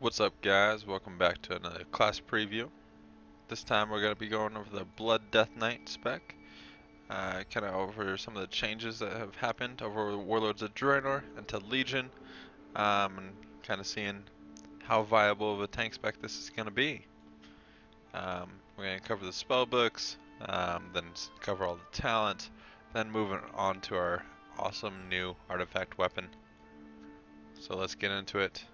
What's up, guys? Welcome back to another class preview. This time we're going to be going over the Blood Death Knight spec, kind of over some of the changes that have happened over Warlords of Draenor into Legion, and kind of seeing how viable of a tank spec this is going to be. We're going to cover the spell books, then cover all the talent, then moving on to our awesome new artifact weapon. So let's get into it.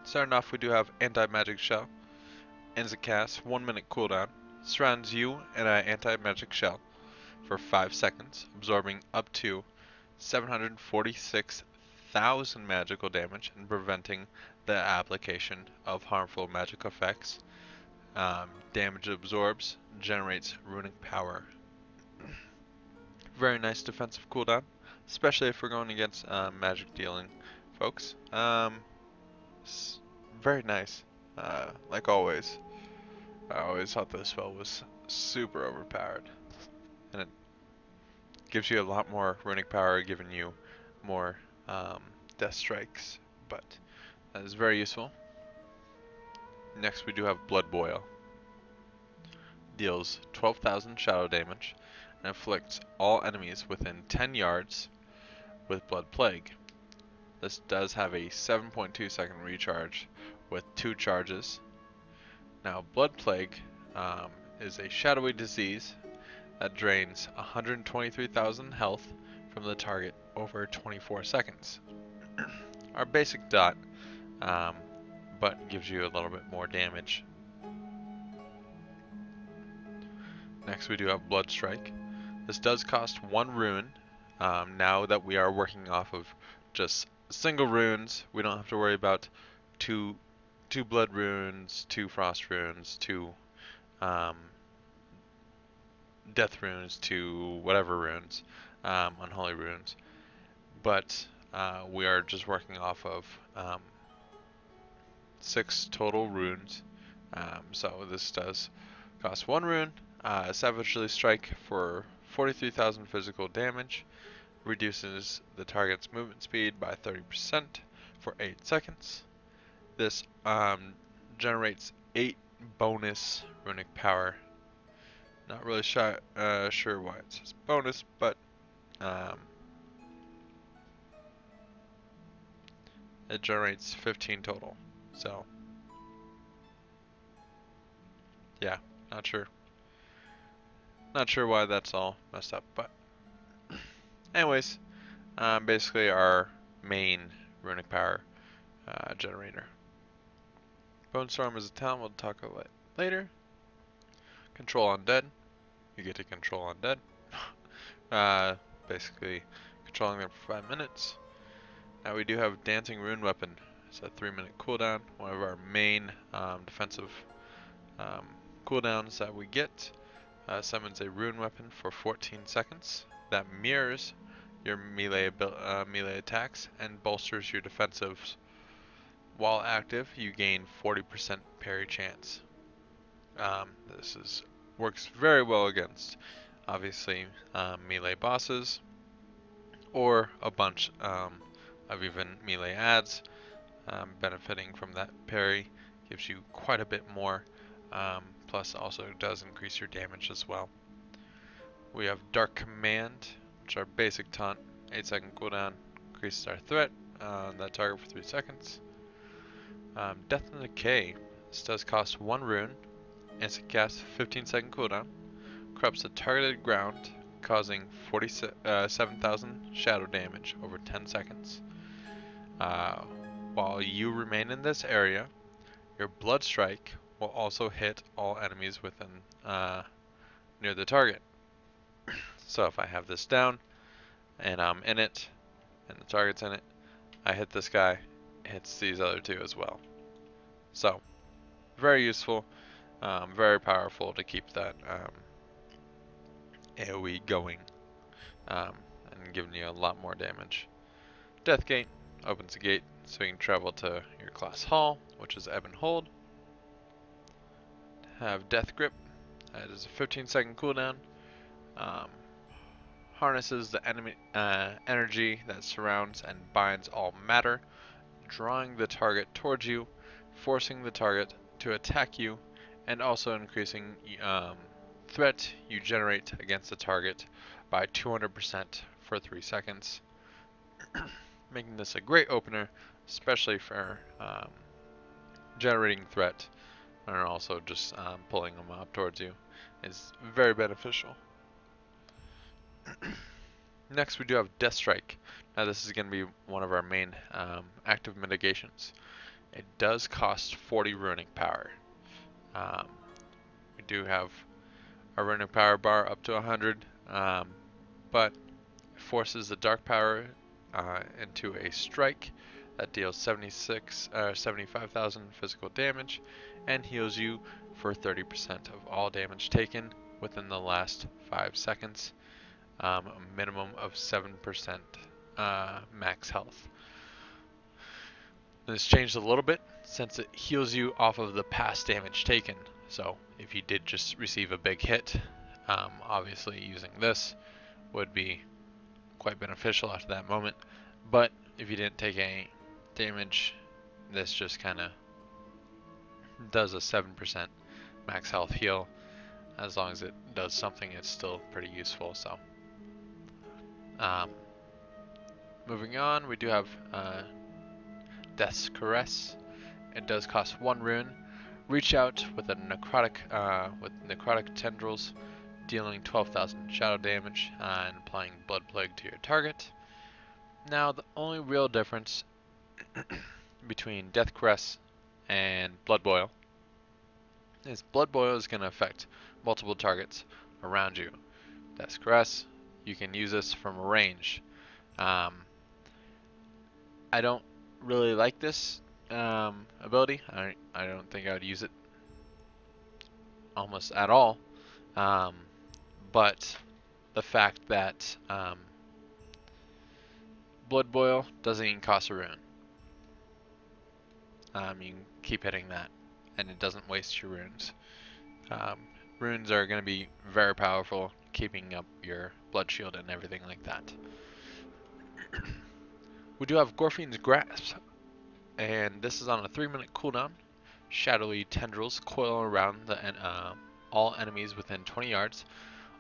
Starting off, we do have Anti-Magic Shell. Ends a cast, 1 minute cooldown. Surrounds you and an anti-magic shell for 5 seconds, absorbing up to 746,000 magical damage and preventing the application of harmful magic effects. Damage absorbs, generates runic power. Very nice defensive cooldown, especially if we're going against magic dealing folks. Very nice, like always. I always thought this spell was super overpowered, and it gives you a lot more runic power, giving you more death strikes, but that is very useful. Next we do have Blood Boil. Deals 12,000 shadow damage and afflicts all enemies within 10 yards with Blood Plague. This does have a 7.2 second recharge with 2 charges. Now, Blood Plague is a shadowy disease that drains 123,000 health from the target over 24 seconds. Our basic dot, but gives you a little bit more damage. Next we do have Blood Strike. This does cost 1 rune. Now that we are working off of just single runes, we don't have to worry about two blood runes, 2 frost runes, 2 death runes, 2 whatever runes, unholy runes. But we are just working off of 6 total runes. So this does cost 1 rune. Savagely Strike for 43,000 physical damage. Reduces the target's movement speed by 30% for 8 seconds. This generates 8 bonus runic power. Not really sure why it says bonus, but it generates 15 total. So, yeah, not sure. Not sure why that's all messed up, but anyways, basically our main runic power generator. Bone Storm is a talent we'll talk about later. Control Undead. You get to control Undead. Basically controlling them for 5 minutes. Now we do have Dancing Rune Weapon. It's a 3-minute cooldown. One of our main defensive cooldowns that we get. Summons a rune weapon for 14 seconds. That mirrors your melee attacks and bolsters your defensives. While active, you gain 40% parry chance. This works very well against, obviously, melee bosses, or a bunch of even melee adds. Benefiting from that parry gives you quite a bit more, plus also does increase your damage as well. We have Dark Command, which is our basic taunt, 8-second cooldown, increases our threat on that target for 3 seconds. Death and Decay. This does cost 1 rune, instant cast, 15-second cooldown, corrupts the targeted ground, causing 47,000 shadow damage over 10 seconds. While you remain in this area, your Blood Strike will also hit all enemies within near the target. So if I have this down and I'm in it and the target's in it, I hit this guy, it hits these other 2 as well. So very useful, very powerful to keep that AoE going, and giving you a lot more damage. Death Gate opens a gate so you can travel to your class hall, which is Ebb and Hold. Have Death Grip. That is a 15-second cooldown. Harnesses the enemy energy that surrounds and binds all matter, drawing the target towards you forcing the target to attack you, and also increasing threat you generate against the target by 200% for 3 seconds, making this a great opener, especially for generating threat, and also just pulling them up towards you is very beneficial. Next, we do have Death Strike. Now, this is going to be one of our main active mitigations. It does cost 40 ruining power. We do have our ruining power bar up to 100, but it forces the dark power into a strike that deals 75,000 physical damage and heals you for 30% of all damage taken within the last 5 seconds, a minimum of 7% max health. This changed a little bit since it heals you off of the past damage taken. So if you did just receive a big hit, obviously using this would be quite beneficial after that moment. But if you didn't take any damage, this just kind of does a 7% max health heal. As long as it does something, it's still pretty useful. So moving on, we do have Death's Caress. It does cost 1 rune. Reach out with a necrotic tendrils, dealing 12,000 shadow damage and applying Blood Plague to your target. Now, the only real difference between Death Caress and Blood Boil is Blood Boil is going to affect multiple targets around you. Death Caress, you can use this from range. I don't really like this ability. I don't think I would use it almost at all. But the fact that Blood Boil doesn't even cost a rune. You can keep hitting that, and it doesn't waste your runes. Runes are going to be very powerful, keeping up your blood shield and everything like that. We do have Gorfine's Grasp, and this is on a 3-minute cooldown. Shadowy tendrils coil around all enemies within 20 yards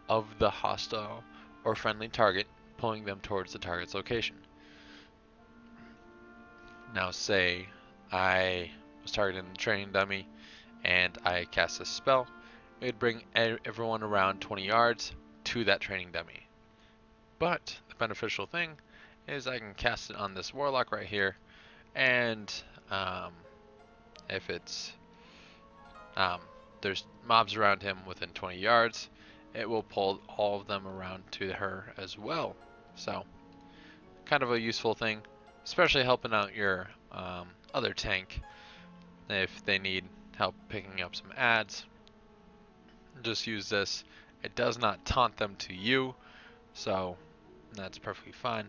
of the hostile or friendly target, pulling them towards the target's location. Now say I was targeting the training dummy and I cast a spell, it would bring everyone around 20 yards to that training dummy. But the beneficial thing is I can cast it on this warlock right here, and if it's there's mobs around him within 20 yards, it will pull all of them around to her as well. So kind of a useful thing, especially helping out your other tank if they need help picking up some adds. Just use this. It does not taunt them to you, so that's perfectly fine,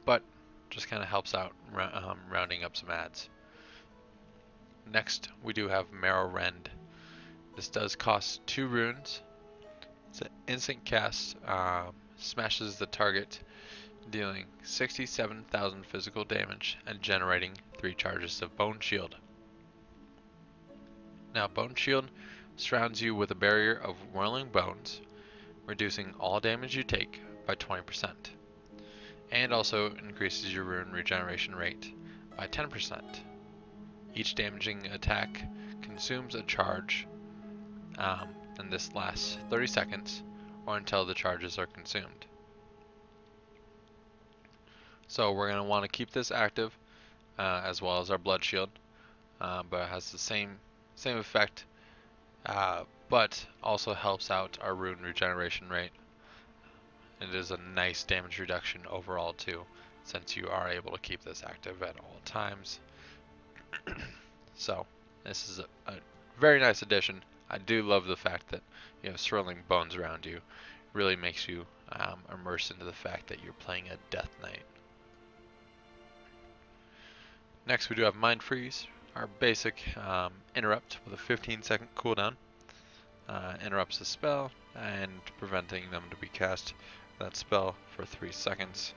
but just kind of helps out rounding up some adds. Next, we do have Marrow Rend. This does cost 2 runes. It's an instant cast, smashes the target, dealing 67,000 physical damage and generating 3 charges of Bone Shield. Now, Bone Shield surrounds you with a barrier of whirling bones, reducing all damage you take by 20%, and also increases your rune regeneration rate by 10%. Each damaging attack consumes a charge, and this lasts 30 seconds or until the charges are consumed. So we're going to want to keep this active as well as our blood shield, but it has the same effect, but also helps out our rune regeneration rate. It is a nice damage reduction overall too, since you are able to keep this active at all times. So this is a very nice addition. I do love the fact that swirling bones around you really makes you immerse into the fact that you're playing a Death Knight. Next, we do have Mind Freeze, our basic interrupt with a 15-second cooldown. Interrupts the spell and preventing them to be cast that spell for 3 seconds.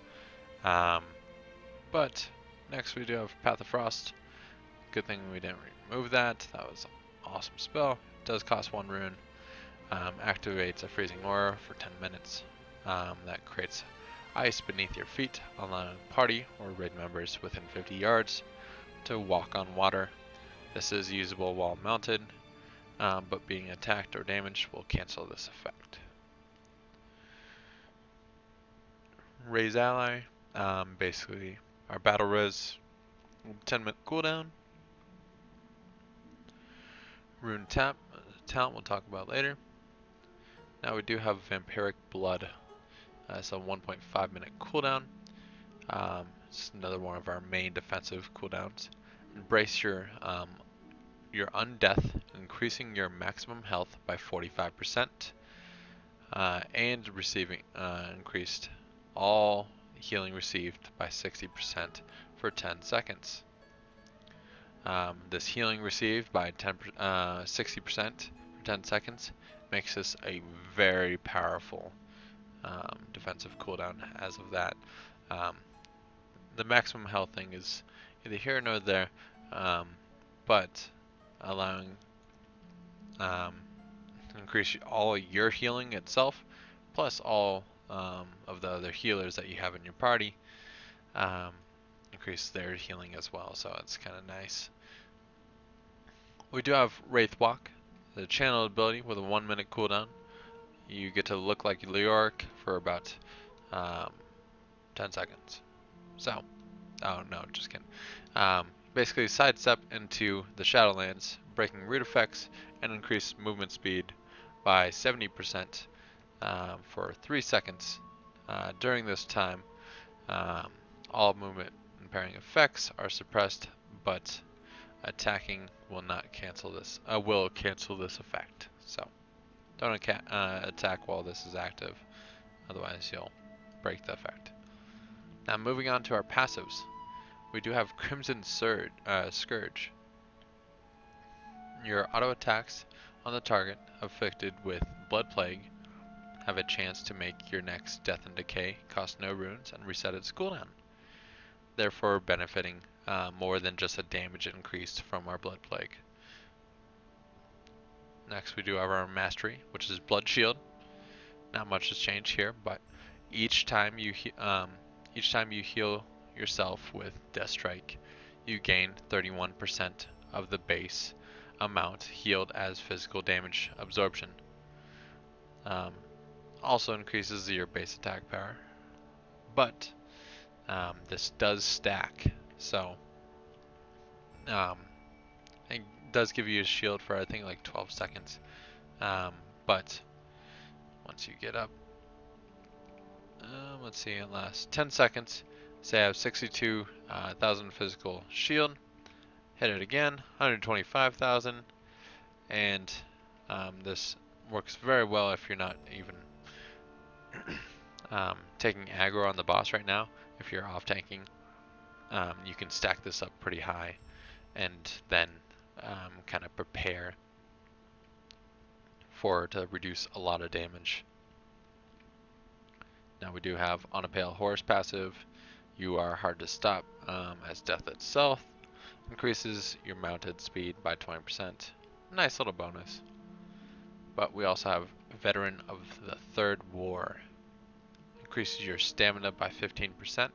But next we do have Path of Frost. Good thing we didn't remove that. That was an awesome spell. It does cost 1 rune. Activates a freezing aura for 10 minutes. That creates ice beneath your feet, allowing party or raid members within 50 yards to walk on water. This is usable while mounted, but being attacked or damaged will cancel this effect. Raise ally, basically our battle res, 10-minute cooldown. Rune tap, talent we'll talk about later. Now we do have Vampiric Blood. It's a 1.5 minute cooldown. It's another one of our main defensive cooldowns. Embrace your undeath, increasing your maximum health by 45%, and receiving increased all healing received by 60% for 10 seconds. This healing received by 60% for 10 seconds makes this a very powerful defensive cooldown as of that. The maximum health thing is either here nor there, but allowing increase all your healing itself, plus all of the other healers that you have in your party, increase their healing as well, so it's kind of nice. We do have Wraith Walk, the channel ability with a 1 minute cooldown. You get to look like Leoric for about 10 seconds. So, oh no, just kidding. Basically sidestep into the Shadowlands, breaking root effects, and increase movement speed by 70% for 3 seconds. During this time, all movement impairing effects are suppressed, but attacking will not cancel this. Will cancel this effect. So don't attack while this is active, otherwise you'll break the effect. Now moving on to our passives, we do have Crimson Scourge. Your auto attacks on the target afflicted with Blood Plague have a chance to make your next Death and Decay cost no runes and reset its cooldown, therefore benefiting more than just a damage increase from our Blood Plague. Next we do have our Mastery, which is Blood Shield. Not much has changed here, but each time you heal yourself with Death Strike, you gain 31% of the base amount healed as physical damage absorption. Also increases your base attack power, but this does stack, so it does give you a shield for I think like 12 seconds, but once you get up, let's see, it lasts 10 seconds. Say I have 62,000 physical shield, hit it again, 125,000, and this works very well if you're not even taking aggro on the boss right now. If you're off tanking, you can stack this up pretty high and then kind of prepare for to reduce a lot of damage. Now we do have On a Pale Horse passive. You are hard to stop, as death itself increases your mounted speed by 20%. Nice little bonus. But we also have Veteran of the Third War. Increases your stamina by 15%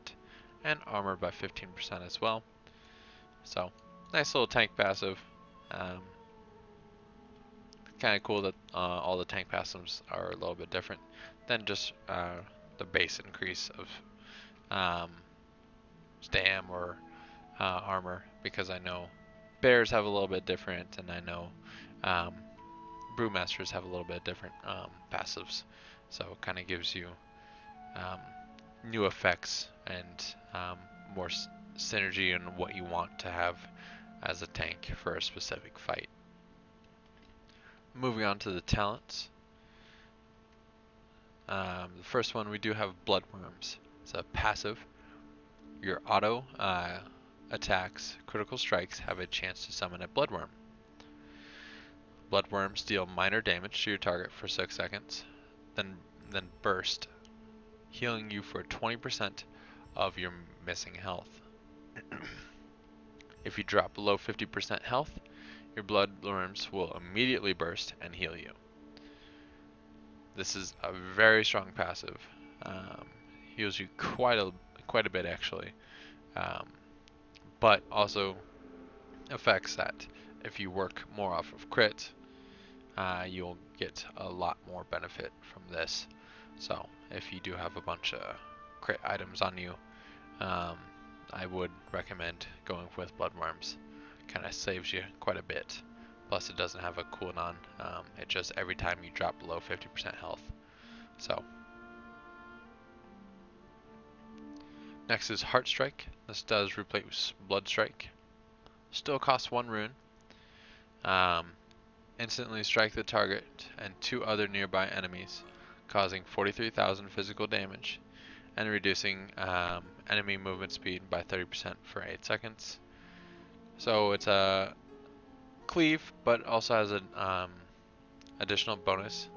and armor by 15% as well. So, nice little tank passive. Kind of cool that all the tank passives are a little bit different than just the base increase of stam or armor, because I know bears have a little bit different, and I know brewmasters have a little bit different passives, so it kind of gives you new effects and more synergy in what you want to have as a tank for a specific fight. Moving on to the talents. The first one, we do have Bloodworms. It's a passive. Your auto attacks, critical strikes, have a chance to summon a Bloodworm. Bloodworms deal minor damage to your target for 6 seconds, then burst, healing you for 20% of your missing health. If you drop below 50% health, your blood worms will immediately burst and heal you. This is a very strong passive. Heals you quite a bit actually, but also affects that if you work more off of crit, you'll get a lot more benefit from this. So if you do have a bunch of crit items on you, I would recommend going with Bloodworms. Kind of saves you quite a bit. Plus it doesn't have a cooldown. It just every time you drop below 50% health. So next is Heart Strike. This does replace Blood Strike. Still costs 1 rune. Instantly strike the target and 2 other nearby enemies, causing 43,000 physical damage and reducing enemy movement speed by 30% for 8 seconds. So it's a cleave, but also has an additional bonus.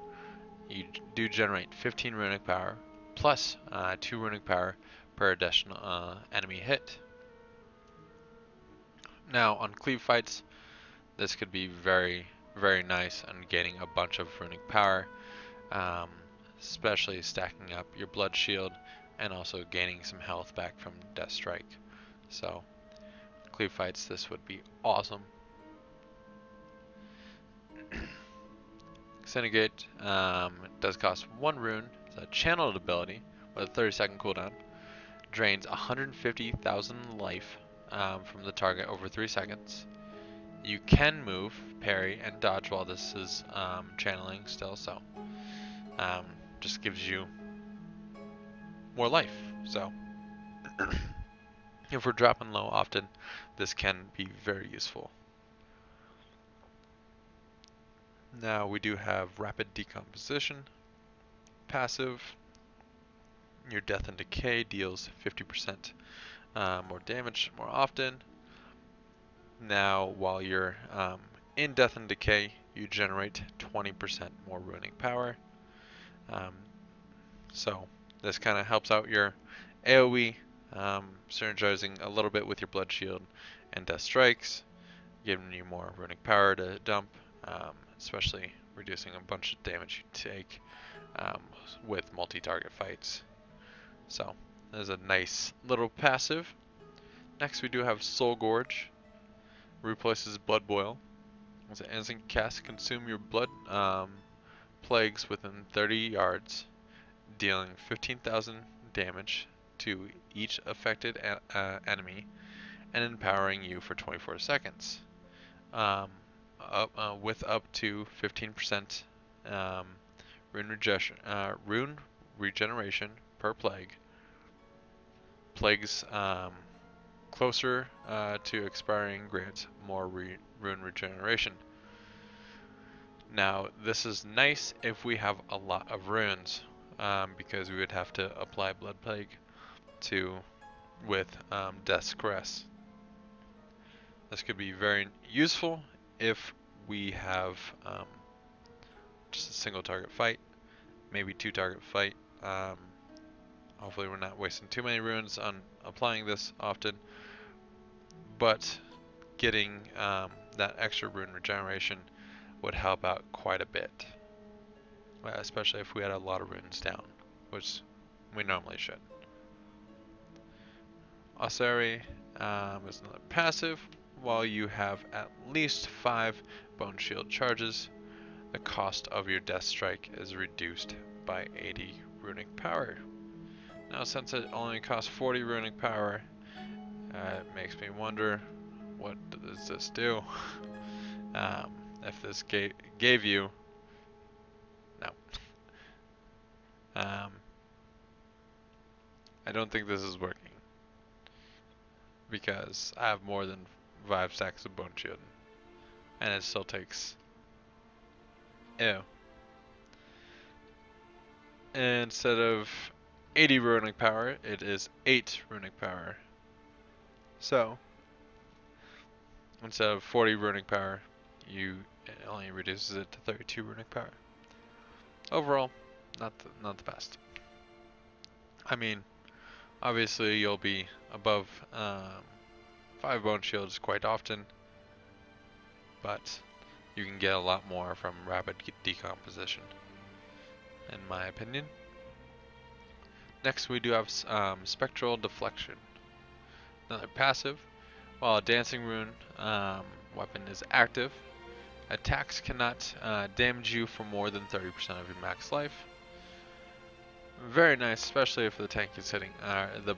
You do generate 15 runic power plus 2 runic power per additional enemy hit. Now on cleave fights, this could be very nice on gaining a bunch of runic power, especially stacking up your blood shield and also gaining some health back from Death Strike. So cleave fights, this would be awesome. Syndicate does cost 1 rune. It's a channeled ability with a 30-second cooldown. Drains 150,000 life from the target over 3 seconds. You can move, parry, and dodge while this is channeling still, so just gives you more life. So if we're dropping low often, this can be very useful. Now we do have Rapid Decomposition. Passive. Your Death and Decay deals 50% more damage more often. Now while you're in Death and Decay, you generate 20% more runic power. So this kind of helps out your AoE, synergizing a little bit with your Blood Shield and Death Strikes, giving you more runic power to dump, especially reducing a bunch of damage you take with multi-target fights. So there's a nice little passive. Next we do have Soul Gorge. Replaces Blood Boil. As an instant cast, consume your blood plagues within 30 yards, dealing 15,000 damage to each affected enemy and empowering you for 24 seconds. With up to 15% rune regeneration per plague. Plagues closer to expiring grants more rune regeneration. Now this is nice if we have a lot of runes, because we would have to apply Blood Plague with Death's Caress. This could be very useful if we have just a single target fight, maybe 2 target fight. Hopefully we're not wasting too many runes on applying this often, but getting that extra rune regeneration would help out quite a bit, especially if we had a lot of runes down, which we normally should. Osari is another passive. While you have at least 5 Bone Shield charges, the cost of your Death Strike is reduced by 80 runic power. Now since it only costs 40 runic power, it makes me wonder, what does this do? If this gave you... No. I don't think this is working, because I have more than 5 stacks of Bone Shield, and it still takes... Ew. Instead of 80 runic power, it is 8 runic power. So, instead of 40 runic power, it only reduces it to 32 runic power. Overall, not the best. I mean, obviously you'll be above 5 bone shields quite often, but you can get a lot more from rapid decomposition, in my opinion. Next we do have spectral deflection. Another passive. While a dancing rune weapon is active, attacks cannot damage you for more than 30% of your max life. Very nice, especially if the tank is hitting the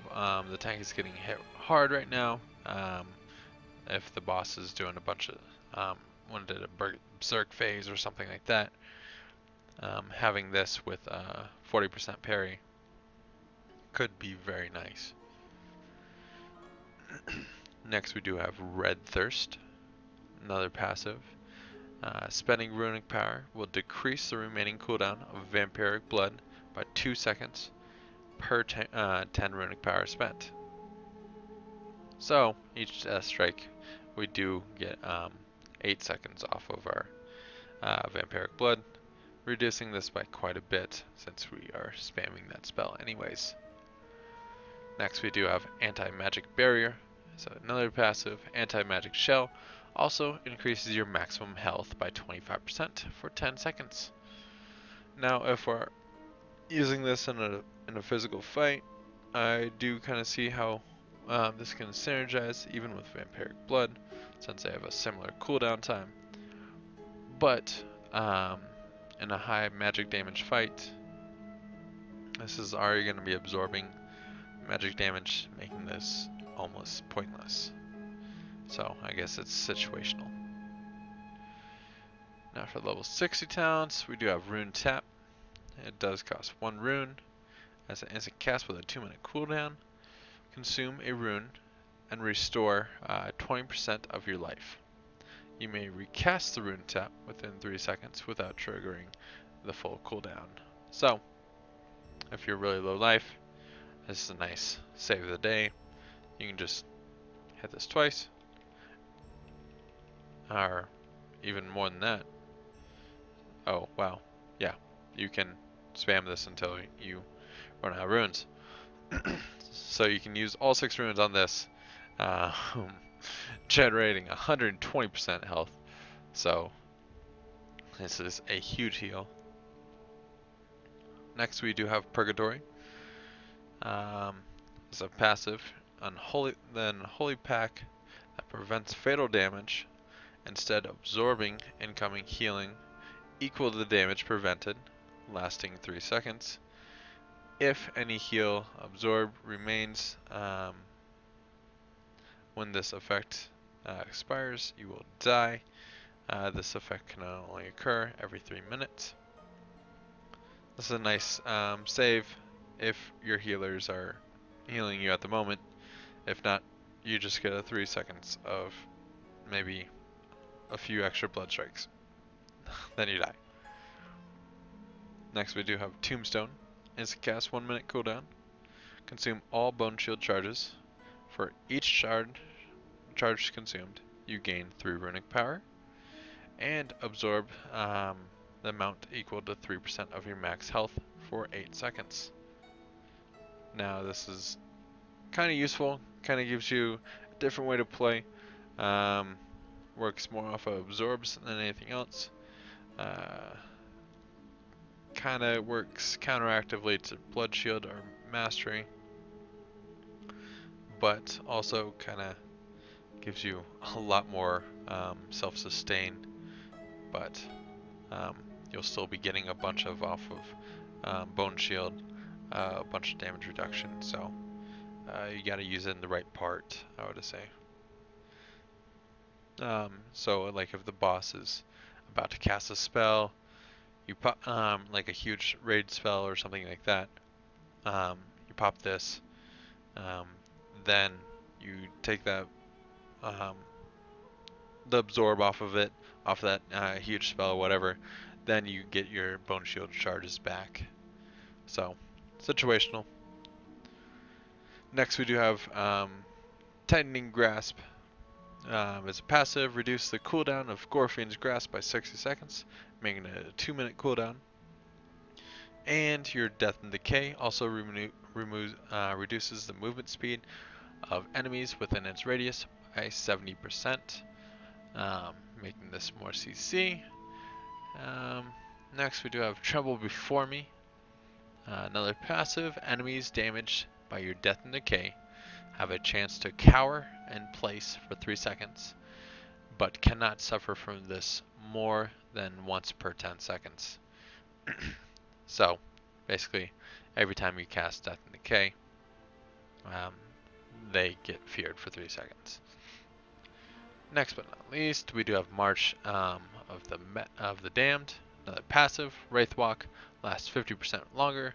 tank is getting hit hard right now. If the boss is doing a bunch of when did a berserk phase or something like that, having this with 40% parry could be very nice. Next we do have Red Thirst, another passive. Spending runic power will decrease the remaining cooldown of vampiric blood by 2 seconds per 10 runic power spent. So each strike we do get 8 seconds off of our vampiric blood, reducing this by quite a bit since we are spamming that spell anyways. Next we do have Anti-Magic Barrier, so another passive. Anti-Magic Shell also increases your maximum health by 25% for 10 seconds. Now if we're using this in a physical fight, I do kind of see how this can synergize even with Vampiric Blood, since they have a similar cooldown time. But in a high magic damage fight, this is already going to be absorbing magic damage, making this almost pointless. So I guess it's situational. Now for level 60 talents, we do have Rune Tap. It does cost 1 rune. As an instant cast with a 2-minute cooldown, consume a rune and restore 20% of your life. You may recast the Rune Tap within 3 seconds without triggering the full cooldown. So, if you're really low life, this is a nice save of the day. You can just hit this twice, or even more than that. Oh, wow. Yeah, you can spam this until you run out of runes. So you can use all 6 runes on this, generating 120% health. So this is a huge heal. Next we do have Purgatory. It's a passive, Holy Pack that prevents fatal damage, instead absorbing incoming healing equal to the damage prevented, lasting 3 seconds. If any heal absorbed remains when this effect expires, you will die. This effect can only occur every 3 minutes. This is a nice save if your healers are healing you at the moment. If not, you just get a 3 seconds of maybe a few extra blood strikes. Then you die. Next we do have Tombstone. Instant cast, 1-minute cooldown. Consume all bone shield charges. For each charge consumed, you gain 3 runic power and absorb the amount equal to 3% of your max health for 8 seconds. Now this is kind of useful, kind of gives you a different way to play. Works more off of absorbs than anything else. Kind of works counteractively to blood shield or mastery, but also kind of gives you a lot more self-sustain, but you'll still be getting a bunch of off of bone shield, a bunch of damage reduction, so you got to use it in the right part, I would say. So like if the boss is about to cast a spell, you pop like a huge raid spell or something like that, you pop this, then you take that the absorb off of it, off that huge spell or whatever, then you get your bone shield charges back. So situational. Next we do have Tightening Grasp. As a passive, reduce the cooldown of Gorfian's Grasp by 60 seconds, making it a 2-minute cooldown. And your Death and Decay also reduces the movement speed of enemies within its radius a 70%, making this more CC. Next we do have Tremble Before Me. Another passive. Enemies damaged by your death and decay have a chance to cower in place for 3 seconds, but cannot suffer from this more than once per 10 seconds. So, basically, every time you cast Death and Decay, they get feared for 3 seconds. Next but not least, we do have March of the Damned, another passive. Wraith Walk lasts 50% longer,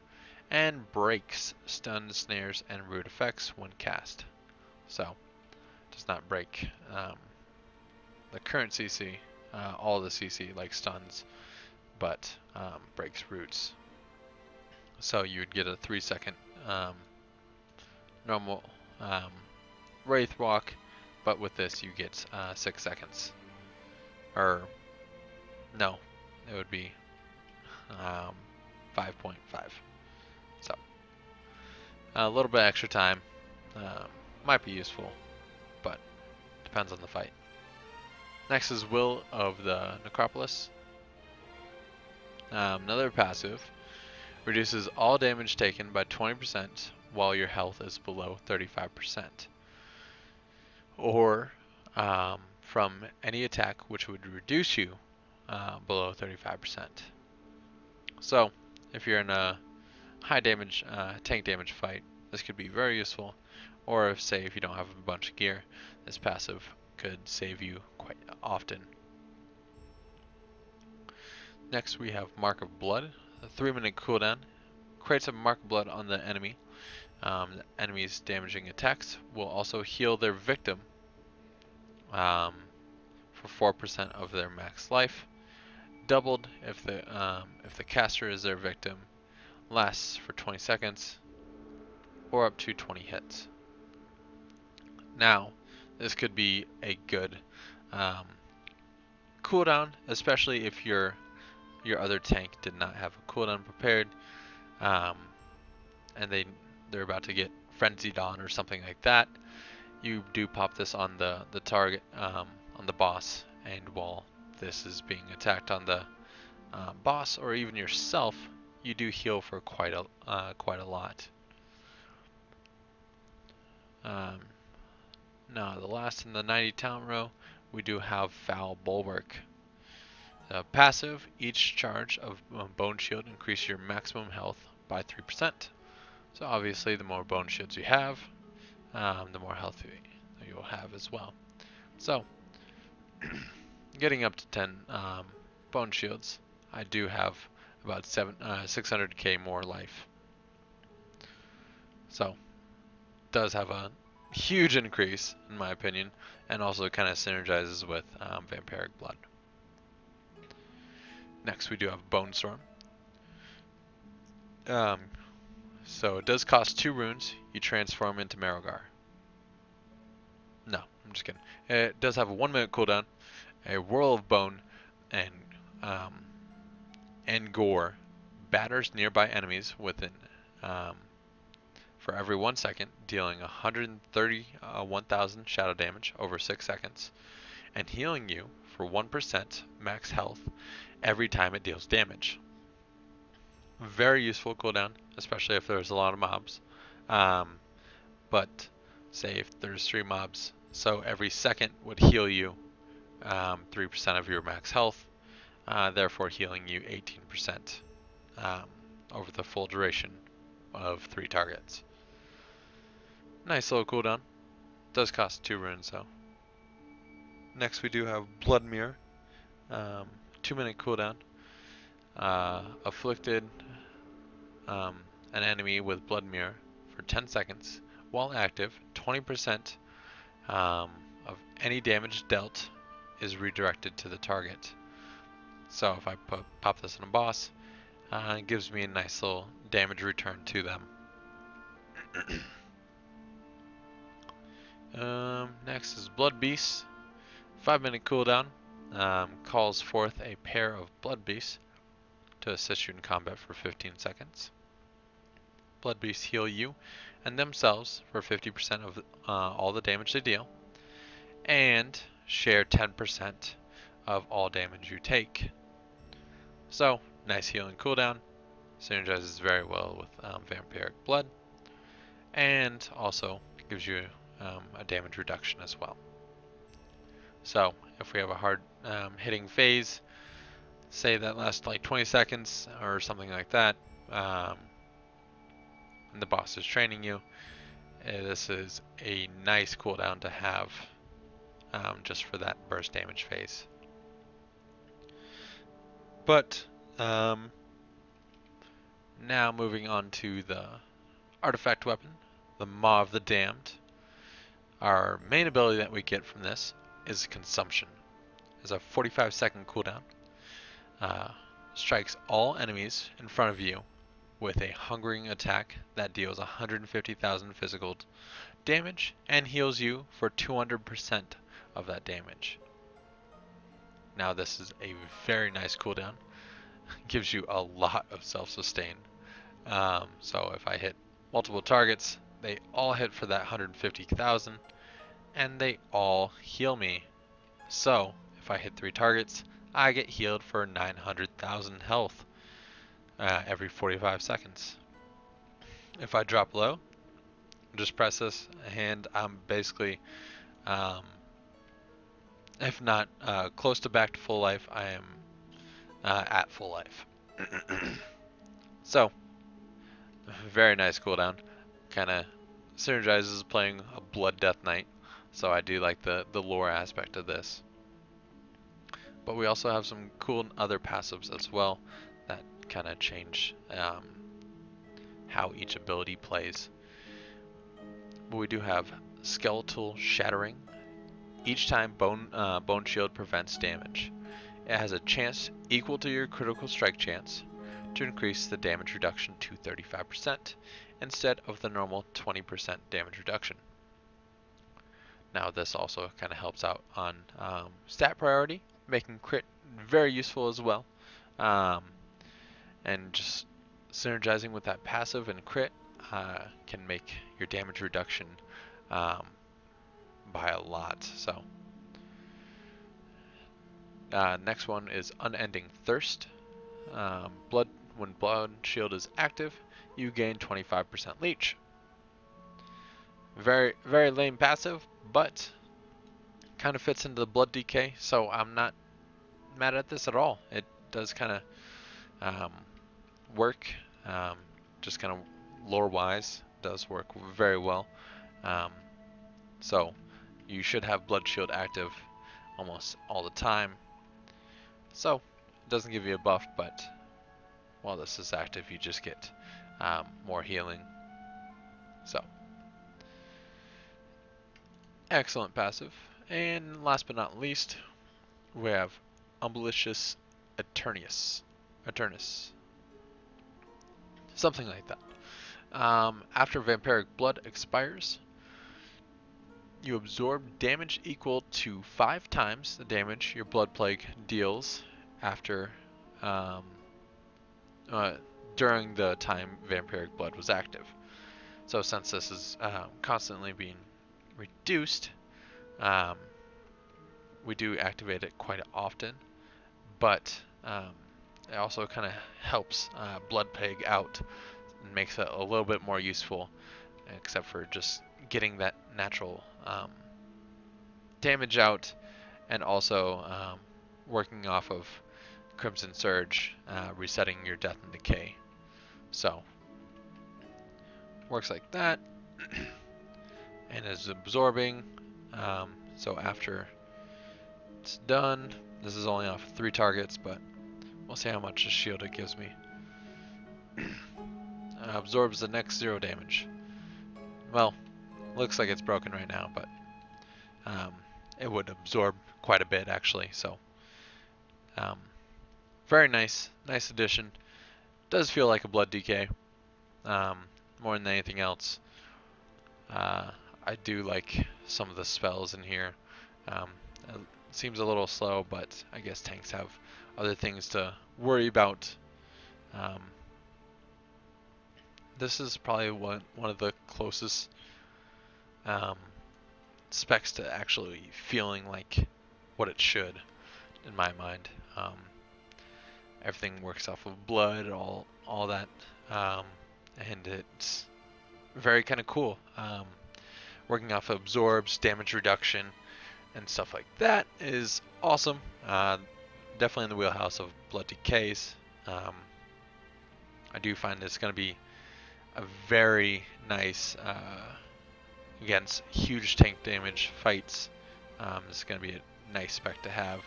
and breaks stun, snares, and root effects when cast. So, does not break the current CC, all the CC like stuns, but breaks roots. So you would get a 3-second normal Wraith Walk, but with this you get 6 seconds. Or, no, it would be 5.5. So, a little bit extra time might be useful, but depends on the fight. Next is Will of the Necropolis. Another passive. Reduces all damage taken by 20% while your health is below 35%. Or from any attack which would reduce you below 35%. So, if you're in a high damage tank damage fight, this could be very useful. Or if, say, if you don't have a bunch of gear, this passive could save you quite often. Next we have Mark of Blood, a 3-minute cooldown. Creates a Mark of Blood on the enemy. The enemy's damaging attacks will also heal their victim for 4% of their max life. Doubled if the caster is their victim. Lasts for 20 seconds or up to 20 hits. Now, this could be a good cooldown, especially if your other tank did not have a cooldown prepared, and they're about to get frenzied on or something like that. You do pop this on the target, on the boss, and while this is being attacked on the boss or even yourself, you do heal for quite a lot. Now, the last in the 90 talent row, we do have Foul Bulwark. Passive, each charge of Bone Shield increases your maximum health by 3%. So obviously, the more Bone Shields you have, the more health you'll have as well. So, getting up to 10 Bone Shields, I do have about 600k more life. So, does have a huge increase, in my opinion, and also kind of synergizes with Vampiric Blood. Next, we do have Bone Storm. So it does cost 2 runes. You transform into Marogar. No, I'm just kidding. It does have a 1-minute cooldown, a Whirl of Bone, and Gore batters nearby enemies within for every 1 second, dealing 1,000 shadow damage over 6 seconds, and healing you for 1% max health every time it deals damage. Very useful cooldown, especially if there's a lot of mobs. But say if there's 3 mobs, so every second would heal you 3% of your max health, therefore healing you 18% over the full duration of 3 targets. Nice little cooldown. Does cost 2 runes though. Next we do have Blood Mirror. 2-minute cooldown. Afflicted an enemy with Blood Mirror for 10 seconds. While active, 20% of any damage dealt is redirected to the target. So if I pop this on a boss, it gives me a nice little damage return to them. Next is Blood Beast. 5-minute cooldown. Calls forth a pair of Blood Beasts to assist you in combat for 15 seconds. Blood Beasts heal you and themselves for 50% of all the damage they deal. and share 10% of all damage you take. So, nice healing cooldown, synergizes very well with Vampiric Blood, and also gives you a damage reduction as well. So, if we have a hard hitting phase, say that lasts like 20 seconds or something like that, and the boss is training you, this is a nice cooldown to have just for that burst damage phase. But now moving on to the artifact weapon, the Maw of the Damned. Our main ability that we get from this is Consumption. It's a 45-second cooldown. Strikes all enemies in front of you with a hungering attack that deals 150,000 physical damage and heals you for 200% of that damage. Now this is a very nice cooldown. Gives you a lot of self-sustain. So if I hit multiple targets, they all hit for that 150,000 and they all heal me. So if I hit 3 targets, I get healed for 900,000 health every 45 seconds. If I drop low, just press this and I'm basically, if not close to back to full life, I am at full life. So, very nice cooldown. Kind of synergizes playing a Blood Death Knight, so I do like the lore aspect of this. But we also have some cool other passives as well that kind of change how each ability plays. But we do have Skeletal Shattering. Each time Bone Shield prevents damage. It has a chance equal to your critical strike chance to increase the damage reduction to 35% instead of the normal 20% damage reduction. Now this also kind of helps out on stat priority, making crit very useful as well. And just synergizing with that passive and crit can make your damage reduction by a lot. So next one is Unending Thirst. When Blood Shield is active, you gain 25% leech. Very, very lame passive, but kind of fits into the blood decay, so I'm not mad at this at all. It does kind of work, just kind of lore-wise, does work very well. So you should have Blood Shield active almost all the time. So it doesn't give you a buff, but while this is active, you just get more healing. So excellent passive. And last but not least, we have Umbilicious Eternus. Something like that. After Vampiric Blood expires, you absorb damage equal to 5 times the damage your Blood Plague deals after during the time Vampiric Blood was active. So since this is constantly being reduced, we do activate it quite often, but it also kind of helps Blood Plague out and makes it a little bit more useful, except for just getting that natural damage out and also working off of Crimson Surge, resetting your Death and Decay. So works like that and is absorbing. So after it's done, this is only off 3 targets, but we'll see how much shield it gives me. Absorbs the next 0 damage. Well, looks like it's broken right now, but it would absorb quite a bit actually. So very nice addition. Does feel like a blood decay more than anything else. I do like some of the spells in here. It seems a little slow, but I guess tanks have other things to worry about. This is probably one of the closest specs to actually feeling like what it should, in my mind. Everything works off of blood, all that, um, and it's very kind of cool. Working off of absorbs, damage reduction, and stuff like that is awesome. Definitely in the wheelhouse of blood decays. I do find it's going to be a very nice against huge tank damage fights. It's going to be a nice spec to have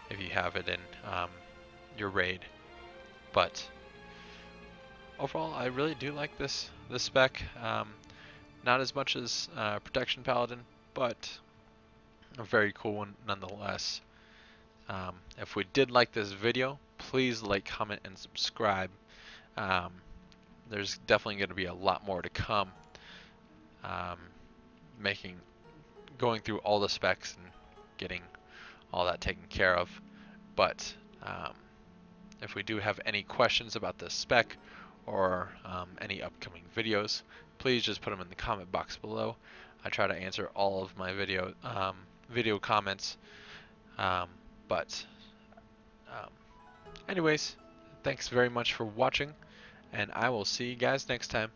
if you have it in your raid. But overall, I really do like this spec. Not as much as Protection Paladin, but a very cool one nonetheless. If we did like this video, please like, comment, and subscribe. There's definitely going to be a lot more to come. Um, going through all the specs and getting all that taken care of. But if we do have any questions about this spec or any upcoming videos, please just put them in the comment box below. I try to answer all of my video comments. But anyways, thanks very much for watching, and I will see you guys next time.